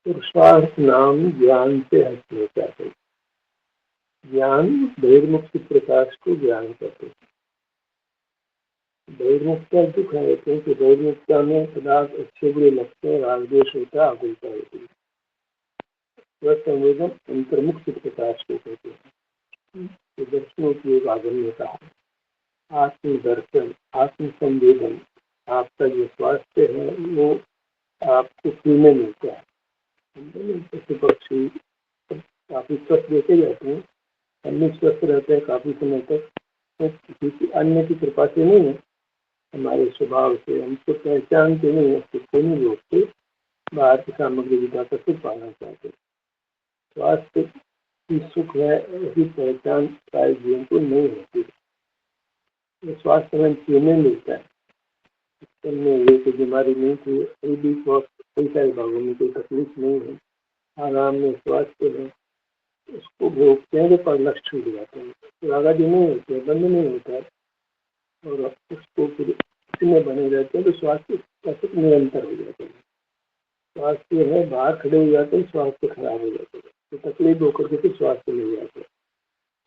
पुरुषार्थ नाम ज्ञान से हटने जाते। ज्ञान बहिर्मुख प्रकाश को ज्ञान करते हैं। बहिर्मुखता दुख है क्योंकि बहिर्मुखता में पदार्थ अच्छे बुरे लगते हैं, राग द्वेष होता है, आकुलता होती है। वह संवेदन अंतर्मुख प्रकाश को कहते हैं। तो दर्शनों की एक आगम ने कहा आत्मदर्शन, आत्म संवेदन, आपका जो स्वास्थ्य है वो आपको फ्री में मिलता है। पशु पक्षी काफी स्वस्थ देखे जाते हैं, अन्य स्वस्थ रहते हैं काफी समय तक, तो किसी अन्य की कृपा से नहीं है, हमारे स्वभाव से हमको पहचानते नहीं है, पूर्ण रूप से बाहर की सामग्री दिखाकर सुख पाना चाहते हैं। स्वास्थ्य की सुख है ऐसी पहचान सारे जीवन को नहीं होती। स्वास्थ्य में पीने मिलता है, ये कोई बीमारी नहीं थी, अभी भी कई सारे भागों में कोई तकलीफ नहीं है, आराम में स्वास्थ्य है, उसको भोगते हैं तो पर लक्ष्य छूट जाते हैं, रागादि नहीं होते, बंद नहीं होता है, और उसको फिर उसी में बने रहते हैं तो स्वास्थ्य का निरंतर हो जाता है। स्वास्थ्य है बाहर खड़े हो जाते हैं, स्वास्थ्य खराब हो जाता है, तो तकलीफ होकर के फिर स्वास्थ्य मिल जाता है।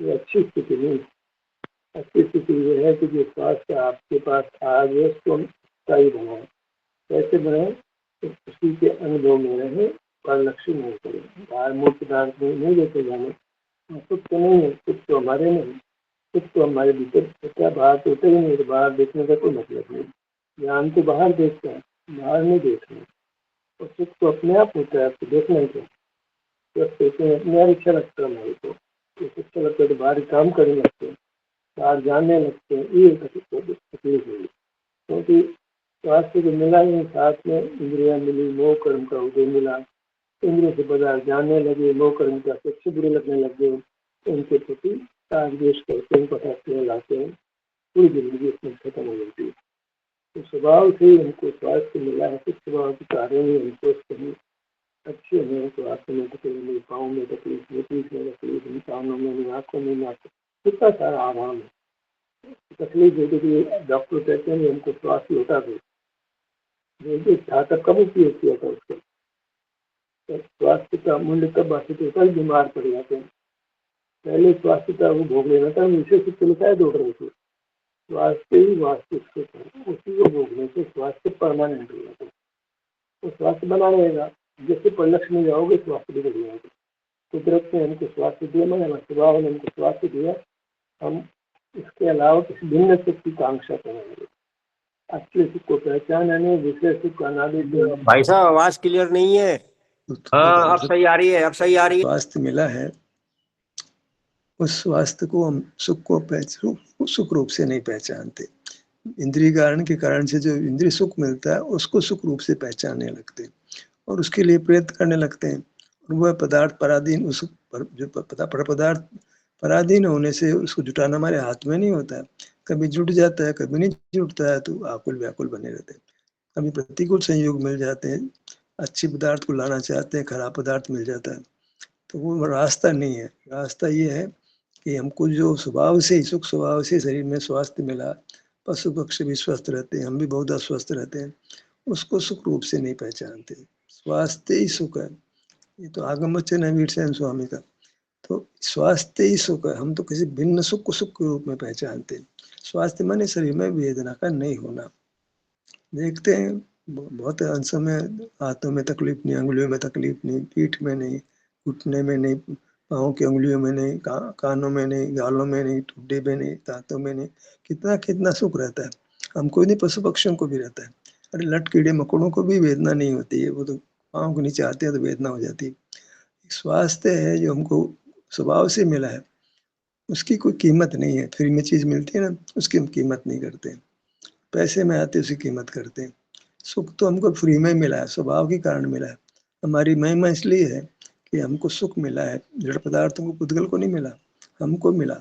ये अच्छी स्थिति नहीं। अच्छी स्थिति ये है कि जो स्वास्थ्य आपके पास आ गया उसको हम स्थायी बनाए। कैसे बनाए? तो उसी के अनुभव में रहे, पर लक्ष्य नहीं करें, बाहर मूर्त पदार्थ में नहीं लेते जाने। सुख तो नहीं है, सुख तो हमारे नहीं, सुख तो हमारे भीतर होता है, बाहर तो होता ही नहीं, तो बाहर देखने का कोई मतलब नहीं। ज्ञान तो बाहर देखता है, बाहर नहीं देखना। और सुख तो अपने आप होता है, आपको देखना ही क्या। कहते हैं अपने आप अच्छा लगता है हमारे को, अच्छा लगता है तो बाहर काम करने लगते हैं, बाहर जानने लगते हैं, ये तकलीफ हुई। क्योंकि स्वास्थ्य को मिला ही साथ में इंद्रिया मिली, मोह कर्म का उदय मिला, इंद्रियों से पदार्थ जानने लगे, मोह कर्म का अच्छे बुरे लगने लग गए, उनके प्रति राग द्वेष करते हैं, पटाखे लाते हैं, पूरी जिंदगी उसमें खत्म हो जाती है। तो स्वभाव से ही हमको स्वास्थ्य मिला है, कुछ स्वभाव के कारण ही हमको कहीं अच्छे हैं, तो आंखों में तकलीफ नहीं, पाँव में तकलीफ नहीं, पीठ में तकलीफ नहीं, कानों में नहीं, आँखों में नहीं, कितना सारा आराम है। तकलीफ देते कि डॉक्टर कहते हैं हमको स्वास्थ्य होता था, था तब कब उपयोग किया था उसका? तो स्वास्थ्य का मूल्य तब बात तो कल बीमार पड़ जाते हैं, पहले स्वास्थ्य का वो भोग लेना था, हम इसे सुख लिखाए दौड़ रहे थे। स्वास्थ्य ही वास्तविक सुख है, उसी को भोगने से स्वास्थ्य परमानेंट हो जाता है। तो स्वास्थ्य बना रहेगा, जैसे परिलक्ष्य में जाओगे स्वास्थ्य बिगड़ जाएगा। कुदरत ने हमको स्वास्थ्य दिया, मैंने स्वभाव ने हमको स्वास्थ्य दिया, हम इसके अलावा किसी भिन्न सुख की कांक्षा करेंगे। अच्छे सुख को पहचानने, दूसरे सुख का ना देते। भाई साहब आवाज क्लियर नहीं है। हाँ अब सही आ रही है, अब सही आ रही है। स्वास्थ्य मिला है, उस स्वास्थ्य को हम सुख को सुख रूप से नहीं पहचानते। इंद्रिय कारण के कारण से जो इंद्रिय सुख मिलता है उसको सुख रूप से पहचानने लगते हैं और उसके लिए प्रयत्न करने लगते हैं। और वह पदार्थ पराधीन, उस जो पदार्थ पराधीन होने से उसको जुटाना हमारे हाथ में नहीं होता है। कभी जुट जाता है, कभी नहीं जुटता है, तो आकुल व्याकुल बने रहते हैं। कभी प्रतिकूल संयोग मिल जाते हैं, अच्छे पदार्थ को लाना चाहते हैं, खराब पदार्थ मिल जाता है, तो वो रास्ता नहीं है। रास्ता ये है कि हमको जो स्वभाव से सुख स्वभाव से शरीर में स्वास्थ्य मिला, पशु पक्षी भी स्वस्थ रहते हैं, हम भी बहुत अस्वस्थ रहते हैं, उसको सुख रूप से नहीं पहचानते। स्वास्थ्य ही सुख है, ये तो आगम वचन है वीरसेन स्वामी का। तो स्वास्थ्य ही सुख है, हम तो किसी भिन्न सुख को सुख के रूप में पहचानते हैं। स्वास्थ्य माने शरीर में वेदना का नहीं होना। देखते हैं बहुत अंशों में हाथों में तकलीफ नहीं, अंगुलियों में तकलीफ नहीं, पीठ में नहीं, घुटने में नहीं, पाँव की अंगुलियों में नहीं, कानों में नहीं, गालों में नहीं, ठुड्डे में नहीं, दांतों में नहीं, कितना कितना सुख रहता है। हमको नहीं, पशु पक्षियों को भी रहता है। अरे लट कीड़े मकोड़ों को भी वेदना नहीं होती है, वो तो पाँव के नीचे आते हैं तो वेदना हो जाती है। स्वास्थ्य है जो हमको स्वभाव से मिला है, उसकी कोई कीमत नहीं है। फ्री में चीज़ मिलती है ना, उसकी हम कीमत नहीं करते। पैसे में आते उसकी कीमत करते हैं। सुख तो हमको फ्री में मिला है, स्वभाव के कारण मिला है। हमारी महिमा इसलिए है कि हमको सुख मिला है, जड़ पदार्थों को पुद्गल को नहीं मिला, हमको मिला।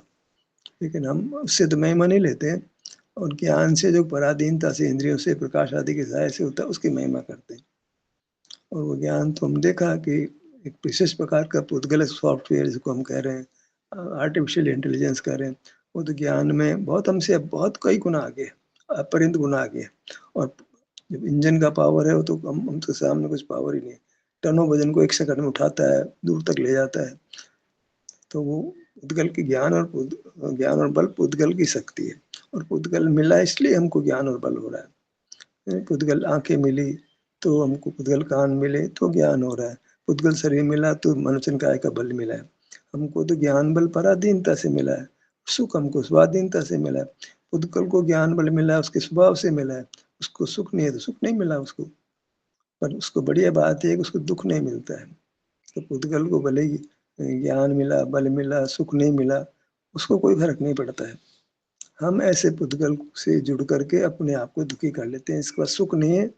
लेकिन हम उससे तो महिमा नहीं लेते हैं, और ज्ञान से जो पराधीनता से इंद्रियों से प्रकाश आदि के सहाय से होता है उसकी महिमा करते हैं। और वो ज्ञान तो हम देखा कि एक विशेष प्रकार का पुद्गल सॉफ्टवेयर जिसको हम कह रहे हैं, आर्टिफिशियल इंटेलिजेंस कह रहे हैं, वो तो ज्ञान में बहुत हमसे बहुत कई गुना आगे, अपरिंत गुना आगे। और जब इंजन का पावर है वो तो हम तो सामने कुछ पावर ही नहीं है। टनों वजन को 1 सेकंड में उठाता है, दूर तक ले जाता है। तो वो पुद्गल की ज्ञान और बल पुद्गल की शक्ति है, और पुद्गल मिला इसलिए हमको ज्ञान और बल हो रहा है। पुद्गल आंखें मिली तो हमको, पुद्गल कान मिले तो ज्ञान हो रहा है, पुद्गल शरीर मिला तो मनुष्य काय का बल मिला है। हमको तो ज्ञान बल पराधीनता से मिला है, सुख हमको स्वाधीनता से मिला है। पुद्गल को ज्ञान बल मिला है, उसके स्वभाव से मिला है, उसको सुख नहीं है तो सुख नहीं मिला उसको। पर उसको बढ़िया बात है कि उसको दुख नहीं मिलता है। तो पुद्गल को भले ही ज्ञान मिला, बल मिला, सुख नहीं मिला, उसको कोई फर्क नहीं पड़ता है। हम ऐसे पुद्गल से जुड़ करके अपने आप को दुखी कर लेते हैं। इसके बाद सुख नहीं है,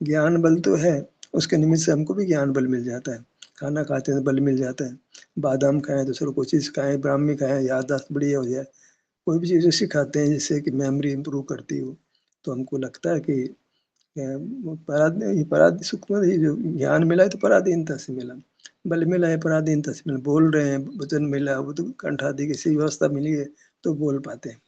ज्ञान बल तो है, उसके निमित्त से हमको भी ज्ञान बल मिल जाता है। खाना खाते हैं बल मिल जाता है, बादाम खाएं तो चलो कोई चीज़ खाएं, ब्राह्मी खाएं, याददाश्त बढ़िया हो जाए। कोई भी चीज़ ऐसी खाते हैं जिससे कि मेमोरी इम्प्रूव करती हो, तो हमको लगता है कि सुख में ही जो ज्ञान मिला है तो पराधीनता से मिला, बल मिला है पराधीनता से मिला। बोल रहे हैं, वचन मिला, वो तो कंठ आदि की सही व्यवस्था मिली है तो बोल पाते हैं।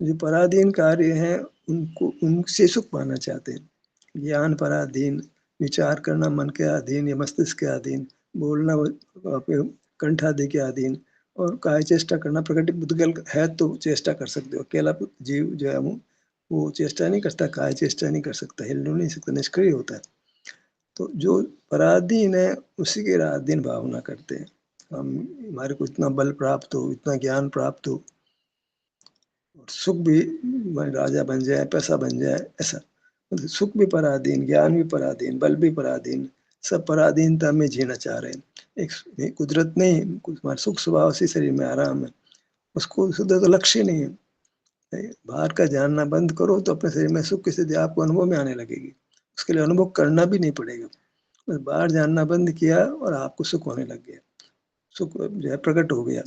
जो पराधीन कार्य हैं उनको, उनसे सुख पाना चाहते हैं। ज्ञान पराधीन, विचार करना मन के अधीन या मस्तिष्क के अधीन, बोलना कंठ आदि के अधीन, और काय चेष्टा करना प्रकृति पुद्गल है तो चेष्टा कर सकते हो। अकेला जीव जो है वो चेष्टा नहीं करता, काय चेष्टा नहीं कर सकता, हिल नहीं सकता, निष्क्रिय होता है। तो जो पराधीन है उसी के अधीन भावना करते हैं। हम, हमारे को इतना बल प्राप्त हो, इतना ज्ञान प्राप्त हो, सुख भी राजा बन जाए, पैसा बन जाए, ऐसा। मतलब सुख भी पराधीन, ज्ञान भी पराधीन, बल भी पराधीन, सब पराधीनता में जीना चाह रहे हैं। एक कुदरत नहीं, हमारे सुख स्वभाव से शरीर में आराम है, उसको शुद्ध तो लक्ष्य नहीं है। बाहर का जानना बंद करो तो अपने शरीर में सुख की स्थिति आपको अनुभव में आने लगेगी। उसके लिए अनुभव करना भी नहीं पड़ेगा, बस बाहर जानना बंद किया और आपको सुख होने लग गया, सुख जो है प्रकट हो गया।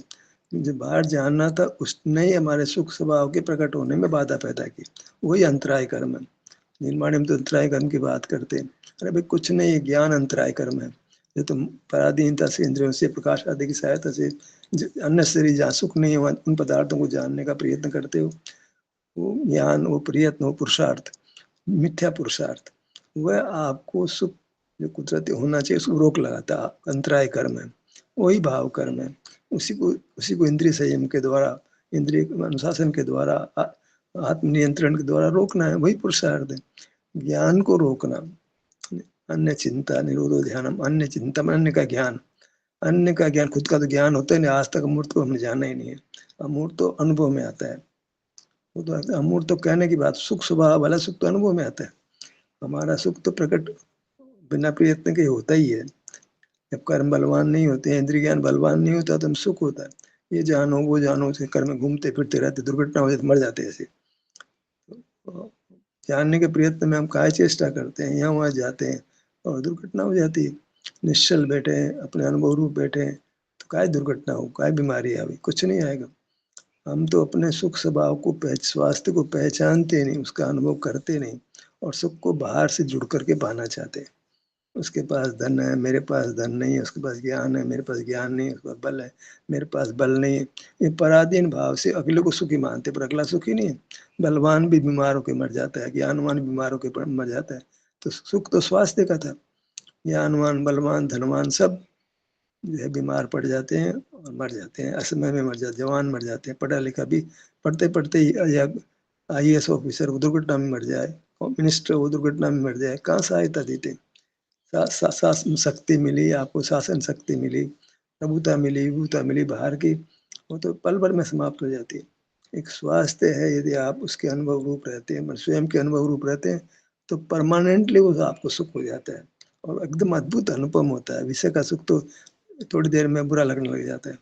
जो बाहर जानना था उसने ही हमारे सुख स्वभाव के प्रकट होने में बाधा पैदा की, वही अंतराय कर्म है। निर्माण में तो अंतराय कर्म की बात करते हैं, अरे भाई कुछ नहीं, ज्ञान अंतराय कर्म है। जो तुम पराधीनता से, इंद्रियों से, प्रकाश आदि की सहायता से अन्य शरीर जहाँ सुख नहीं है उन पदार्थों को जानने का प्रयत्न करते हो, वो ज्ञान, वो प्रयत्न, वो पुरुषार्थ, मिथ्या पुरुषार्थ, वह आपको सुख जो कुदरती होना चाहिए उसको रोक लगाता, अंतराय कर्म है, वही भाव कर्म है। उसी को इंद्रिय संयम के द्वारा, इंद्रिय अनुशासन के द्वारा, आत्म नियंत्रण के द्वारा रोकना है, वही पुरुषार्थ है। ज्ञान को रोकना, अन्य चिंता निरोधो ध्यानम, अन्य चिंता में अन्य का ज्ञान, अन्य का ज्ञान, खुद का तो ज्ञान होता है नहीं, आज तक अमूर्त को हमने जाना ही नहीं है। अमूर्त तो अनुभव में आता है, वो तो अमूर्त तो कहने की बात, सुख स्वभाव वाला सुख तो अनुभव में आता है। हमारा सुख तो प्रकट बिना प्रयत्न के होता ही है। जब कर्म बलवान नहीं होते, इंद्रिय ज्ञान बलवान नहीं होता तो हम सुख होता है। ये जानो वो जानो से कर्म में घूमते फिरते रहते, दुर्घटना हो जाए तो मर जाते ऐसे। तो जानने के प्रयत्न में हम काय चेष्टा करते हैं, यहाँ वहाँ जाते हैं और दुर्घटना हो जाती है। निश्चल बैठे हैं, अपने अनुभव रूप बैठे हैं, तो काय दुर्घटना हो, काय बीमारी आवे, कुछ नहीं आएगा। हम तो अपने सुख स्वभाव को, स्वास्थ्य को पहचानते नहीं, उसका अनुभव करते नहीं, और सुख को बाहर से जुड़ करके पाना चाहते हैं। उसके पास धन है, मेरे पास धन नहीं है, उसके पास ज्ञान है, मेरे पास ज्ञान नहीं है, उसके पास बल है, मेरे पास बल नहीं है। ये पराधीन भाव से अगले को सुखी मानते, पर अगला सुखी नहीं है। बलवान भी बीमार होकर मर जाता है, ज्ञानवान बीमार होकर मर जाता है। तो सुख तो स्वास्थ्य का था, ज्ञानवान, बलवान, धनवान सब जो है बीमार पड़ जाते हैं और मर जाते हैं, असमय में मर जाते, जवान मर जाते हैं। पढ़ा लिखा भी पढ़ते पढ़ते ही IAS ऑफिसर वो दुर्घटना में मर जाए, मिनिस्टर वो दुर्घटना में मर जाए, कहाँ सहायता देते। शासन शक्ति मिली आपको, शासन शक्ति मिली, प्रभुता मिली, विभुता मिली बाहर की, वो तो पल भर में समाप्त हो जाती है। एक स्वास्थ्य है, यदि आप उसके अनुभव रूप रहते हैं, स्वयं के अनुभव रूप रहते हैं, तो परमानेंटली वो आपको सुख हो जाता है और एकदम अद्भुत अनुपम होता है। विषय का सुख तो थोड़ी देर में बुरा लगने लग जाता है।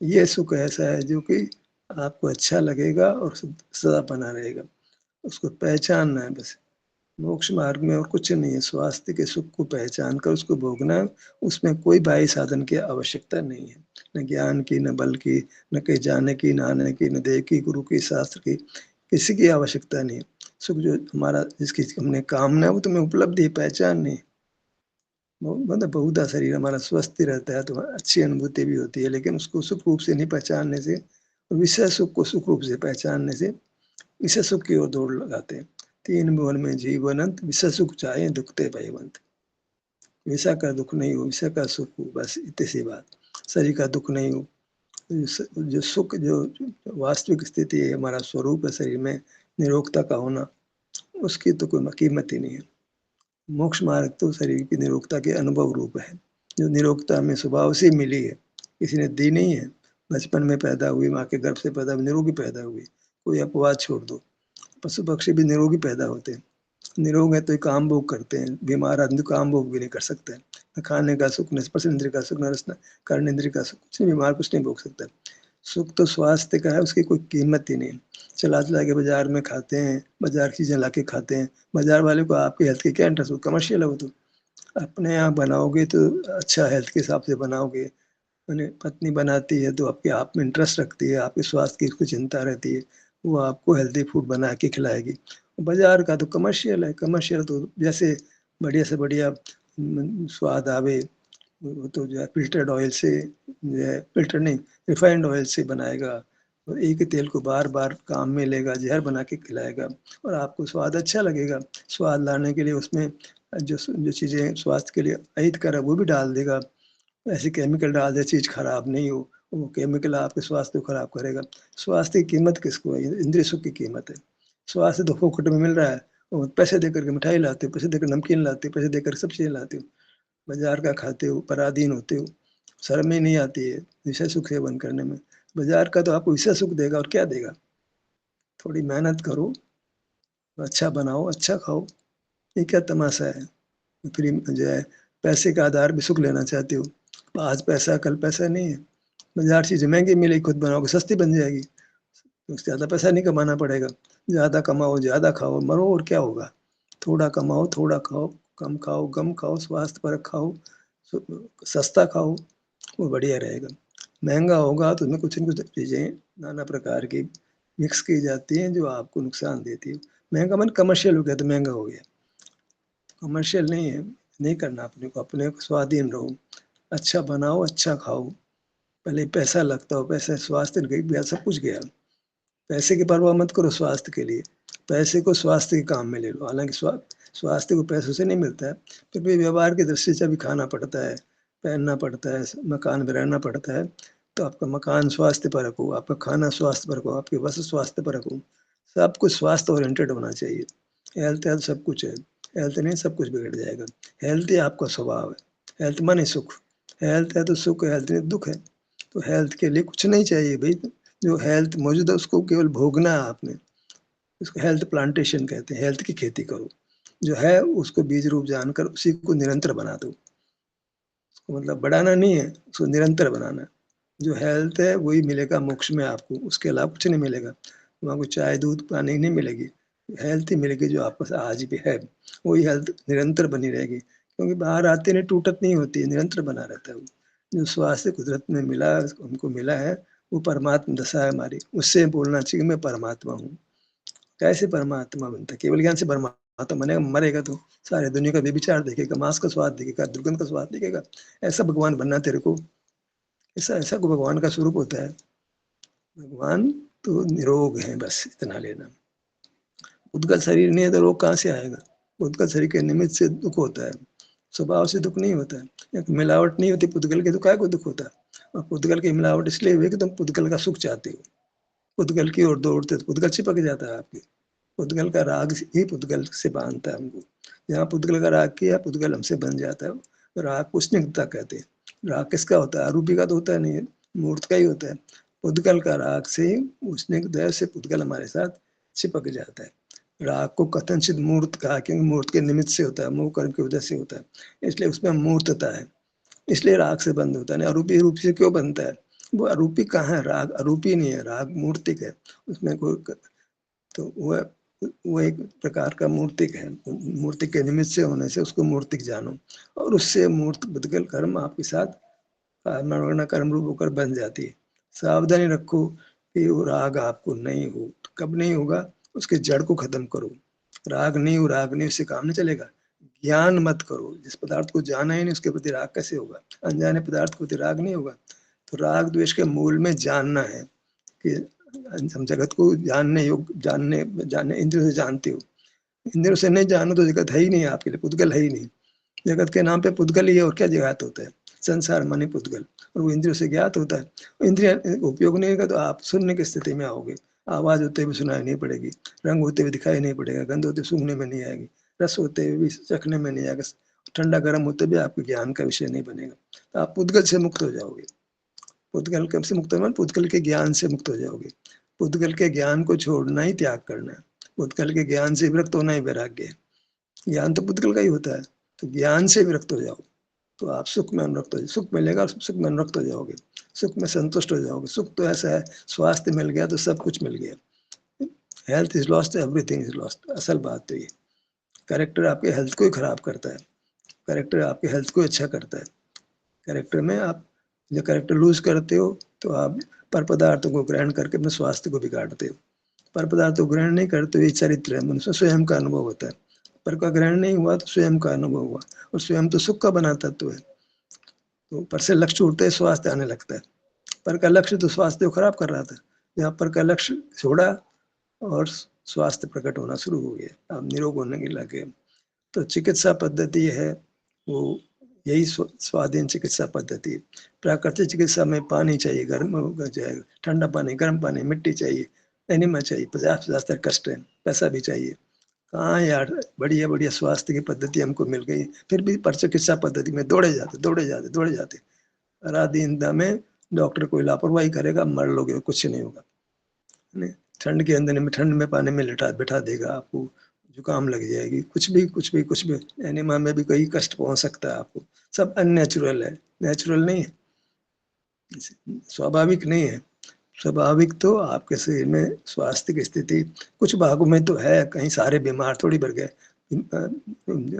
ये सुख ऐसा है जो कि आपको अच्छा लगेगा और सदा बना रहेगा, उसको पहचानना है बस। मोक्ष मार्ग में और कुछ नहीं है, स्वास्थ्य के सुख को पहचान कर उसको भोगना है। उसमें कोई बाह्य साधन की आवश्यकता नहीं है, न ज्ञान की, न बल की, न कहीं जाने की, न आने की, न देह की, गुरु की, शास्त्र की, किसी की आवश्यकता नहीं है। सुख जो हमारा, जिसकी हमने कामना है वो तुम्हें उपलब्धि है, पहचान नहीं। मतलब बहुधा शरीर हमारा स्वस्थ रहता है तो अच्छी अनुभूति भी होती है, लेकिन उसको सुख रूप से नहीं पहचानने से, विषय सुख को सुख रूप से पहचानने से विषय सुख की ओर दौड़ लगाते हैं। तीन भुवन में जीवन अंत, विषय सुख चाहे दुखते भयवंत। विषय का दुख नहीं हो, विषय का सुख हो, बस इतनी सी बात। शरीर का दुख नहीं हो, जो सुख, जो वास्तविक स्थिति है, हमारा स्वरूप है शरीर में निरोगता का होना, उसकी तो कोई कीमत ही नहीं है। मोक्ष मार्ग तो शरीर की निरोगता के अनुभव रूप है, जो निरोगता हमें स्वभाव से मिली है, किसी ने दी नहीं है। बचपन में पैदा हुई, माँ के गर्भ से पैदा हुई, निरोगी पैदा हुई, कोई अपवाद छोड़ दो। पशु पक्षी भी निरोगी पैदा होते हैं, निरोग है तो ये काम भोग करते हैं, बीमार आदमी काम भोग भी नहीं कर सकता है, न खाने का सुख, न स्पर्श इंद्रिय का सुख, न रसना कर्ण इंद्रिय का सुख, कुछ नहीं, बीमार कुछ नहीं भोग सकता। सुख तो स्वास्थ्य का है, उसकी कोई कीमत ही नहीं। चला चला के बाजार में खाते हैं, बाजार की चीजें ला के खाते हैं, बाजार वाले को आपकी हेल्थ की क्या इंटरेस्ट हो, कमर्शियल है वो तो। अपने यहाँ बनाओगे तो अच्छा हेल्थ के हिसाब से बनाओगे, मैंने पत्नी बनाती है तो आपके आप में इंटरेस्ट रखती है, आपके स्वास्थ्य की उसको चिंता रहती है, वो आपको हेल्दी फूड बना के खिलाएगी। बाजार का तो कमर्शियल है, कमर्शियल तो जैसे बढ़िया से बढ़िया स्वाद आवे, वो तो जो है फिल्टर्ड ऑयल से, जो है फिल्टर नहीं, रिफाइंड ऑयल से बनाएगा, और एक ही तेल को बार बार काम में लेगा, जहर बना के खिलाएगा, और आपको स्वाद अच्छा लगेगा। स्वाद लाने के लिए उसमें जो जो चीज़ें स्वास्थ्य के लिए अहितकर है वो भी डाल देगा। ऐसे केमिकल डाल दे चीज़ खराब नहीं हो, वो केमिकल आपके स्वास्थ्य को खराब करेगा। स्वास्थ्य की कीमत किसको है? इंद्रिय सुख की कीमत है। स्वास्थ्य तो फोकट में मिल रहा है, और पैसे देकर के मिठाई लाते हो, पैसे देकर नमकीन लाते हो, पैसे देकर सब चीज़ें लाते हो, बाजार का खाते हो, पराधीन होते हो, शर्म ही नहीं आती है विषय सुख सेवन करने में। बाजार का तो आपको विषय सुख देगा, और क्या देगा? थोड़ी मेहनत करो, अच्छा बनाओ, अच्छा खाओ, ये क्या तमाशा है? फ्री जो है पैसे का आधार भी सुख लेना चाहते हो, आज पैसा कल पैसा नहीं है। बाजार चीज़ें महंगी मिलेगी, खुद बनाओगे सस्ती बन जाएगी, तो उससे ज़्यादा पैसा नहीं कमाना पड़ेगा। ज़्यादा कमाओ, ज़्यादा खाओ, मरो, और क्या होगा? थोड़ा कमाओ, थोड़ा खाओ, कम खाओ, गम खाओ, स्वास्थ्य परक खाओ, सस्ता खाओ, वो बढ़िया रहेगा। महंगा होगा तो उसमें कुछ न कुछ चीज़ें नाना प्रकार की मिक्स की जाती हैं जो आपको नुकसान देती है। महंगा मन कमर्शियल हो गया तो महंगा हो गया, कमर्शियल नहीं है, नहीं करना अपने को स्वाधीन रहो, अच्छा बनाओ, अच्छा खाओ। पहले पैसा लगता हो, पैसे स्वास्थ्य गया, सब कुछ गया। पैसे की परवाह मत करो स्वास्थ्य के लिए, पैसे को स्वास्थ्य के काम में ले लो। हालांकि स्वास्थ्य को पैसों से नहीं मिलता है, फिर भी व्यवहार की दृष्टि से भी खाना पड़ता है, पहनना पड़ता है, मकान में रहना पड़ता है। तो आपका मकान स्वास्थ्य परक हो, आपका खाना स्वास्थ्य परक हो, आपके वस्त्र स्वास्थ्य परक हो, सब कुछ स्वास्थ्य ओरिएंटेड होना चाहिए। हेल्थ है सब कुछ है, हेल्थ नहीं सब कुछ बिगड़ जाएगा। हेल्थ ही आपका स्वभाव है, हेल्थ माने सुख, हेल्थ है तो सुख है, हेल्थ नहीं तो दुख है। तो हेल्थ के लिए कुछ नहीं चाहिए भाई, जो हेल्थ मौजूद है उसको केवल भोगना है आपने। इसको हेल्थ प्लांटेशन कहते हैं, हेल्थ की खेती करो, जो है उसको बीज रूप जानकर उसी को निरंतर बना दो। उसको मतलब बढ़ाना नहीं है, उसको निरंतर बनाना है। जो हेल्थ है वही मिलेगा मोक्ष में आपको, उसके अलावा कुछ नहीं मिलेगा। वहाँ कोई चाय दूध पानी नहीं मिलेगी, हेल्थ ही मिलेगी जो आपके पास आज भी है। वही हेल्थ निरंतर बनी रहेगी, क्योंकि बाहर आते नहीं, टूटत नहीं होती है, निरंतर बना रहता है वो। जो स्वास्थ्य कुदरत में मिला, हमको मिला है, वो परमात्मा दशा है हमारी। उससे बोलना चाहिए मैं परमात्मा हूँ। कैसे परमात्मा बनता है? केवल ज्ञान से परमात्मा बनेगा? मरेगा तो सारे दुनिया का व्यभिचार देखेगा, मांस का स्वाद देखेगा, दुर्गंध का स्वाद देखेगा। ऐसा भगवान बनना तेरे को, ऐसा ऐसा को भगवान का स्वरूप होता है। भगवान तो निरोग है, बस इतना लेना। उद्गत शरीर नहीं है तो रोग कहाँ से आएगा? उद्गत शरीर के निमित्त से दुख होता है, स्वभाव से दुख नहीं होता है। एक मिलावट नहीं होती पुद्गल के तो काय को दुख होता है? और पुद्गल की मिलावट इसलिए हुई कि तुम पुद्गल का सुख चाहते हो, पुद्गल की ओर दौड़ते तो पुद्गल चिपक जाता है आपके। पुद्गल का राग ही पुद्गल से बांधता है हमको। जहाँ पुद्गल का राग किया, पुद्गल हमसे बन जाता है। तो राग को स्निग्धता कहते हैं। राग किसका होता है? आरूपी का तो होता नहीं है, मूर्त का ही होता है। पुद्गल का राग से स्निग्ध से पुद्गल हमारे साथ चिपक जाता है। राग को कथनचित मूर्त कहा, क्योंकि मूर्त के निमित्त से होता है, मोह कर्म की वजह से होता है, इसलिए उसमें मूर्तता है, इसलिए राग से बंद होता है। नहीं अरूपी रूप से क्यों बनता है? वो अरूपी कहाँ है? राग अरूपी नहीं है, राग मूर्तिक है। उसमें कोई तो वो एक प्रकार का मूर्तिक है, मूर्तिक के निमित्त से होने से उसको मूर्तिक जानो, और उससे मूर्त बदगल कर्म आपके साथ कर्म रूप होकर बन जाती है। सावधानी रखो कि वो राग आपको नहीं हो। तो कब नहीं होगा? उसके जड़ को खत्म करो। राग नहीं हो, राग नहीं, उससे काम नहीं चलेगा। ज्ञान मत करो, जिस पदार्थ को जाना ही नहीं उसके प्रति राग कैसे होगा? अनजाने पदार्थ के प्रति राग नहीं होगा। तो राग द्वेष के मूल में जानना है कि हम जगत को जानने योग्य, जानने इंद्रियों से जानते हो। इंद्रियों से नहीं जानो तो जगत है ही नहीं आपके लिए, पुद्गल है ही नहीं। जगत के नाम पे पुद्गल ही है और क्या ज्ञात होता है? संसार माने पुद्गल, और वो इंद्रियों से ज्ञात होता है। इंद्रिय उपयोग नहीं होगा तो आप सुनने की स्थिति में आओगे। आवाज होते हुए सुनाई नहीं पड़ेगी, रंग होते हुए दिखाई नहीं पड़ेगा, गंध होते सूंघने में नहीं आएगी, रस होते हुए भी चखने में नहीं आएगा, ठंडा गर्म होते भी आपके ज्ञान का विषय नहीं बनेगा। तो आप पुद्गल से मुक्त हो जाओगे। पुद्गल कब से मुक्त होना? पुद्गल के ज्ञान से मुक्त हो जाओगे। पुद्गल के ज्ञान को छोड़ना ही त्याग करना है। पुद्गल के ज्ञान से विरक्त होना ही वैराग्य है। ज्ञान तो पुद्गल का ही होता है, तो ज्ञान से विरक्त हो जाओ तो आप सुख में अनुरक्त हो जाओ। सुख मिलेगा, सुख में अनुरक्त हो जाओगे, सुख में संतुष्ट हो जाओगे। सुख तो ऐसा है, स्वास्थ्य मिल गया तो सब कुछ मिल गया। Health is lost, everything is lost. असल बात तो ये, कैरेक्टर आपके हेल्थ को ही खराब करता है, कैरेक्टर आपके हेल्थ को अच्छा करता है। कैरेक्टर में आप जो कैरेक्टर लूज करते हो तो आप पर पदार्थों को ग्रहण करके अपने स्वास्थ्य को बिगाड़ते हो। पर पदार्थ को ग्रहण नहीं करते हुए चरित्र है, मनुष्य स्वयं का अनुभव होता है। पर का ग्रहण नहीं हुआ तो स्वयं का अनुभव हुआ, और स्वयं तो सुख का बना तत्व है। तो पर से लक्ष्य उठते ही स्वास्थ्य आने लगता है। पर का लक्ष्य तो स्वास्थ्य को खराब कर रहा था, यहाँ पर का लक्ष्य छोड़ा और स्वास्थ्य प्रकट होना शुरू हो गया, अब निरोग होने के लगे। तो चिकित्सा पद्धति है वो यही स्वाधीन चिकित्सा पद्धति। प्राकृतिक चिकित्सा में पानी चाहिए, गर्म चाहिए, ठंडा पानी, गर्म पानी, मिट्टी चाहिए, एनिमा चाहिए, 50-50 तक कष्ट है, पैसा भी चाहिए। कहाँ यार, बढ़िया बढ़िया स्वास्थ्य की पद्धति हमको मिल गई, फिर भी पर चिकित्सा पद्धति में दौड़े जाते दौड़े जाते दौड़े जाते। राधीनता में डॉक्टर कोई लापरवाही करेगा, मर लोगे, कुछ नहीं होगा। ठंड के अंदर में, ठंड में पानी में लिटा बिठा देगा, आपको जुकाम लग जाएगी, कुछ भी कुछ भी कुछ भी। एनिमा में भी कई कष्ट पहुंच सकता है आपको। सब अननेचुरल है, नेचुरल नहीं है, स्वाभाविक नहीं है। स्वाभाविक तो आपके शरीर में स्वास्थ्य की स्थिति कुछ भागों में तो है, कहीं सारे बीमार थोड़ी बढ़ गए।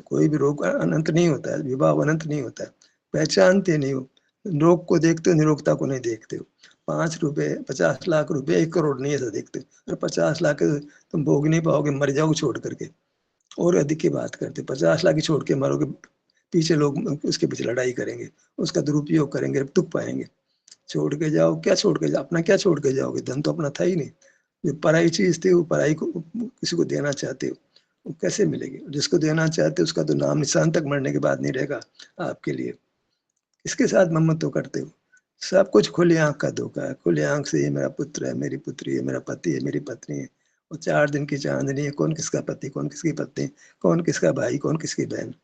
कोई भी रोग अनंत नहीं होता है, विभाव अनंत नहीं होता है, पहचानते नहीं हो। रोग को देखते हो, निरोगता को नहीं देखते हो। 5 रुपए 50 लाख रुपए 1 करोड़ नहीं ऐसा देखते हो, और 50 लाख तुम भोग नहीं पाओगे, मर जाओगे छोड़ करके। और अधिक की बात करते, 50 लाख ही छोड़ के मरोगे, पीछे लोग उसके पीछे लड़ाई करेंगे, उसका दुरुपयोग करेंगे, दुख पाएंगे। छोड़ के जाओ, क्या छोड़ के जाओ? अपना क्या छोड़ के जाओगे? धन तो अपना था ही नहीं। जो पराई चीज थी वो पराई को किसी को देना चाहते हो, वो कैसे मिलेगी? जिसको देना चाहते हो उसका तो नाम निशान तक मरने के बाद नहीं रहेगा आपके लिए। इसके साथ मम्मत तो करते हो। सब कुछ खुली आंख का धोखा है। खुली आंख से ये मेरा पुत्र है, मेरी पुत्री है, मेरा पति है, मेरी पत्नी है। वो 4 दिन की चांदनी है, कौन किसका पति, कौन किसकी पत्नी, कौन किसका भाई, कौन किसकी बहन।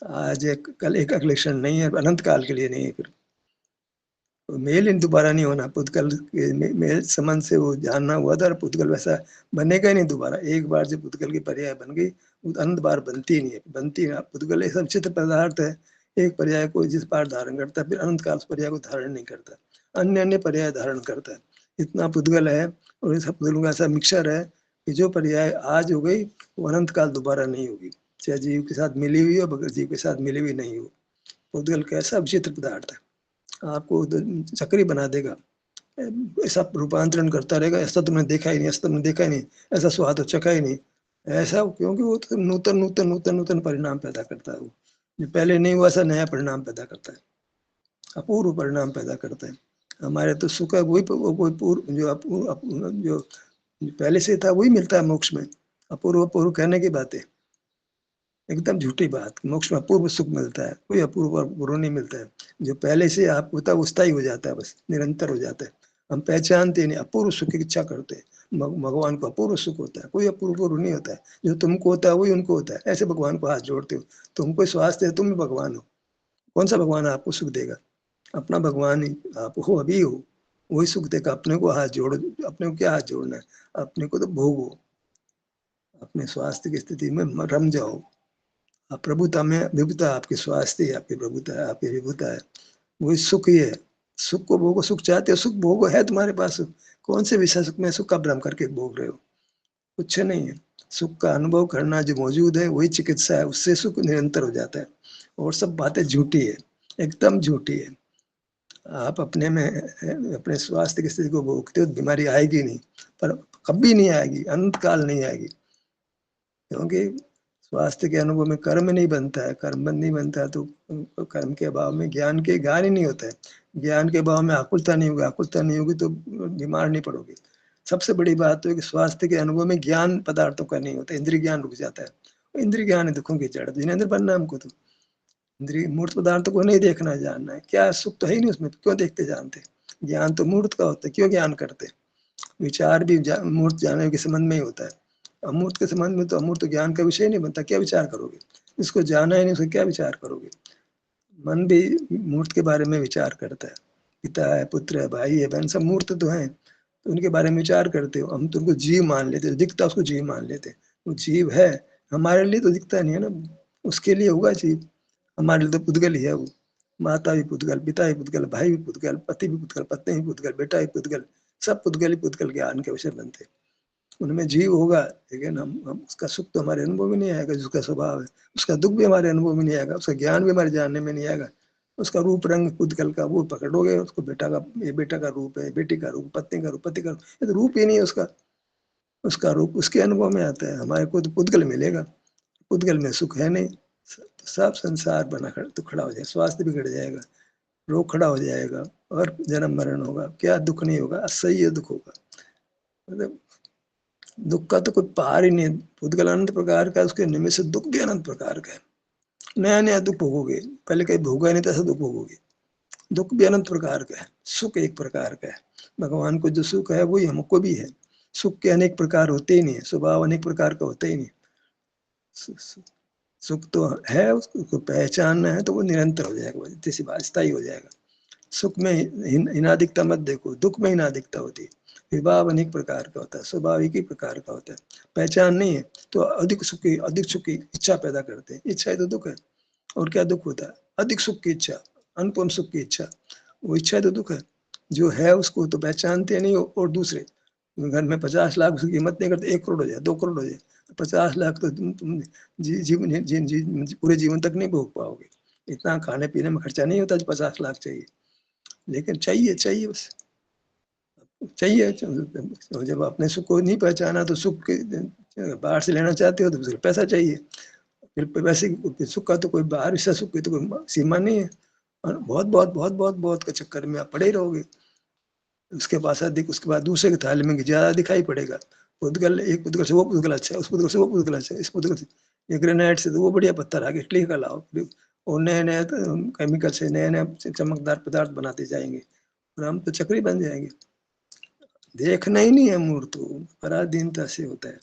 आज एक कल एक कलेक्शन नहीं है, अनंत काल के लिए नहीं है। फिर मेल इन दोबारा नहीं होना। पुद्गल के मेल संबंध से वो जानना हुआ था, और पुद्गल वैसा बनेगा ही नहीं दोबारा। एक बार जब पुद्गल की पर्याय बन गई, वो अनंत बार बनती ही नहीं है, बनती है। पुद्गल एक संचित पदार्थ है, एक पर्याय को जिस बार धारण करता है फिर अनंत काल उस पर्याय को धारण नहीं करता, अन्य अन्य पर्याय धारण करता है। इतना पुद्गल है, और इस पुद्गल का ऐसा मिक्सर है कि जो पर्याय आज हो गई वो अनंत काल दोबारा नहीं होगी, चाहे जीव के साथ मिली हुई हो, बगैर जीव के साथ मिली हुई नहीं हो। पुद्गल कैसा विचित्र पदार्थ है, आपको चक्री बना देगा, ऐसा रूपांतरण करता रहेगा। ऐसा तुमने देखा ही नहीं, ऐसा तुमने देखा ही नहीं, ऐसा स्वाद तो चखा ही नहीं, ऐसा। क्योंकि वो तो नूतन नूतन नूतन नूतन परिणाम पैदा करता है। वो जो पहले नहीं हुआ ऐसा नया परिणाम पैदा करता है, अपूर्व परिणाम पैदा करता है। हमारे तो सुख है वही, कोई पूर्व जो जो पहले से था वही मिलता है मोक्ष में। अपूर्व अपूर्व कहने की बात है, एकदम झूठी बात। मोक्ष में अपूर्व सुख मिलता है, कोई अपूर्व अपूर्व नहीं मिलता है। जो पहले से आप होता है वो स्थायी हो जाता है, बस निरंतर हो जाता है। हम पहचानते नहीं, अपूर्व सुख की इच्छा करते हैं। भगवान को अपूर्व सुख होता है, कोई अपूर्व पूर्व नहीं होता है। जो तुमको होता है वही उनको होता है, ऐसे भगवान को हाथ जोड़ते हो। तुमको स्वास्थ्य है, तुम भी भगवान हो। कौन सा भगवान आपको सुख देगा? अपना भगवान ही आप हो, अभी हो, वही सुख देगा। अपने को हाथ जोड़ो, अपने को क्या हाथ जोड़ना है? अपने को तो भोगो, अपने स्वास्थ्य की स्थिति में रम जाओ। आप प्रभुता में, विभुता आपकी स्वास्थ्य है, आपकी प्रभुता है, आपकी विभुता है, वही सुख ही है। सुख को भोगो, सुख चाहते हो, सुख भोगो, है तुम्हारे पास। कौन से विषय सुख में सुख का भ्रम करके भोग रहे हो? कुछ नहीं है। सुख का अनुभव करना जो मौजूद है वही चिकित्सा है, उससे सुख निरंतर हो जाता है। और सब बातें झूठी है, एकदम झूठी है। आप अपने में अपने स्वास्थ्य की स्थिति को भोगते हो, बीमारी आएगी नहीं, पर कभी नहीं आएगी, अनंत काल नहीं आएगी। क्योंकि स्वास्थ्य के अनुभव में कर्म नहीं बनता है, कर्म नहीं बनता है तो कर्म के अभाव में ज्ञान के ज्ञान ही नहीं होता है। ज्ञान के अभाव में आकुलता नहीं होगी, आकुलता नहीं होगी तो बीमार नहीं पड़ोगे। सबसे बड़ी बात तो है कि स्वास्थ्य के अनुभव में ज्ञान पदार्थों का नहीं होता, इंद्रिय ज्ञान रुक जाता है। इंद्रिय ज्ञान है दुखों की जड़, जिनेंद्र बनना हमको तो। इंद्रिय मूर्त पदार्थ को नहीं देखना जानना है, क्या सुख तो है ही नहीं उसमें, क्यों देखते जानते। ज्ञान तो मूर्त का होता है, क्यों ज्ञान करते। विचार भी मूर्त जानने के संबंध में ही होता है। अमूर्त के संबंध में तो अमूर्त ज्ञान का विषय नहीं बनता, क्या विचार करोगे। इसको जाना ही नहीं, उसको क्या विचार करोगे। मन भी मूर्त के बारे में विचार करता है, पिता है, पुत्र है, भाई है, बहन, सब मूर्त तो हैं, तो उनके बारे में विचार करते हो। हम तो उनको जीव मान लेते, दिखता उसको जीव मान लेते, वो जीव है, हमारे लिए तो दिखता नहीं है ना, उसके लिए होगा जीव, हमारे लिए तो पुद्गल ही है वो। माता भी पुद्गल, पिता भी पुद्गल, भाई भी पुद्गल, पति भी पुद्गल, पत्नी भी पुद्गल, बेटा भी पुद्गल, सब पुद्गल ही पुद्गल ज्ञान के विषय बनते। उनमें जीव होगा, लेकिन हम उसका सुख तो हमारे अनुभव में नहीं आएगा, जिसका स्वभाव है। उसका दुख भी हमारे अनुभव में नहीं आएगा, उसका ज्ञान भी हमारे जानने में नहीं आएगा। उसका रूप रंग पुद्गल का वो पकड़ोगे, उसको बेटा का, ये बेटा का रूप है, बेटी का रूप, पत्नी का रूप, पति का रूप, ये तो रूप ही नहीं है उसका। उसका रूप उसके अनुभव में आता है, हमारे को तो पुद्गल मिलेगा, पुद्गल में सुख है नहीं। सब संसार बना तो खड़ा हो जाएगा, स्वास्थ्य बिगड़ जाएगा, रोग खड़ा हो जाएगा, और जन्म मरण होगा, क्या दुख नहीं होगा, असह्य दुख होगा। मतलब दुख का तो कोई पार ही नहीं है। पुद्गल अनंत प्रकार का, उसके निमित्त से दुख भी अनंत प्रकार का है। नया नया दुख भोगोगे, पहले कहीं भोगा नहीं था, ऐसा दुख भोगोगे। दुख भी अनंत प्रकार का है, सुख एक प्रकार का है। भगवान को जो सुख है वही हमको भी है। सुख के अनेक प्रकार होते ही नहीं है, स्वभाव अनेक प्रकार का होते ही नहीं। सुख तो है, उसको पहचानना है तो वो निरंतर हो जाएगा, जैसी बात स्थायी हो जाएगा। सुख में हिनादिकता मत देखो, दुख में हिनादिकता होती है। विभाव अनेक प्रकार का होता है, स्वभाव एक ही प्रकार का होता है। पहचान नहीं है तो अधिक सुख की इच्छा पैदा करते हैं। इच्छा ही तो दुख है, और क्या दुख होता है। अधिक सुख की इच्छा, अनुपम सुख की इच्छा, वो इच्छा तो दुख है। जो है उसको तो पहचानते नहीं हो, और दूसरे घर में 50 लाख उसकी कीमत नहीं करते, 1 करोड़ हो जाए, 2 करोड़ हो जाए, 50 लाख तो तुम पूरे जीवन तक नहीं भोग पाओगे। इतना खाने पीने में खर्चा नहीं होता जो 50 लाख चाहिए, लेकिन चाहिए, चाहिए बस चाहिए। जब अपने सुख को नहीं पहचाना तो सुख बाहर से लेना चाहते हो तो फिर पैसा चाहिए। फिर वैसे सुख का तो कोई बाहर से सुख की तो कोई सीमा नहीं है, और बहुत बहुत बहुत बहुत बहुत के चक्कर में आप पड़े ही रहोगे। उसके पास अधिक, उसके बाद दूसरे के थाली में ज्यादा दिखाई पड़ेगा। पुद्गल, एक पुद्गल से वो पुद्गल अच्छा है, उस पुद्गल से वो पुद्गल अच्छा है, इस पुद्गल से ये ग्रेनाइट से तो वो बढ़िया पत्थर आगे इटली का लाओ, और नए नए केमिकल से नए नए चमकदार पदार्थ बनाते जाएंगे, और हम तो चक्री बन जाएंगे। देखना ही नहीं है मूर्त, पराधीनता से होता है।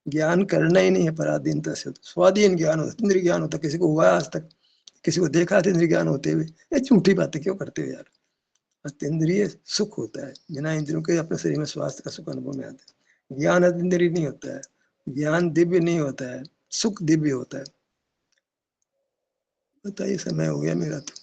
ज्ञान करना ही नहीं है, पराधीनता से होता है। स्वाधीन ज्ञान होता है, इंद्रिय ज्ञान होता है। किसी को हुआ आज तक, किसी को देखा था इंद्रिय ज्ञान होते हुए, ये झूठी बातें क्यों करते हो यार। इंद्रिय सुख होता है, बिना इंद्रियों के अपने शरीर में स्वास्थ्य का सुख अनुभव में आता है। ज्ञान इंद्रिय नहीं होता है, ज्ञान दिव्य नहीं होता है, सुख दिव्य होता है। बताइए, समय हो गया मेरा तो।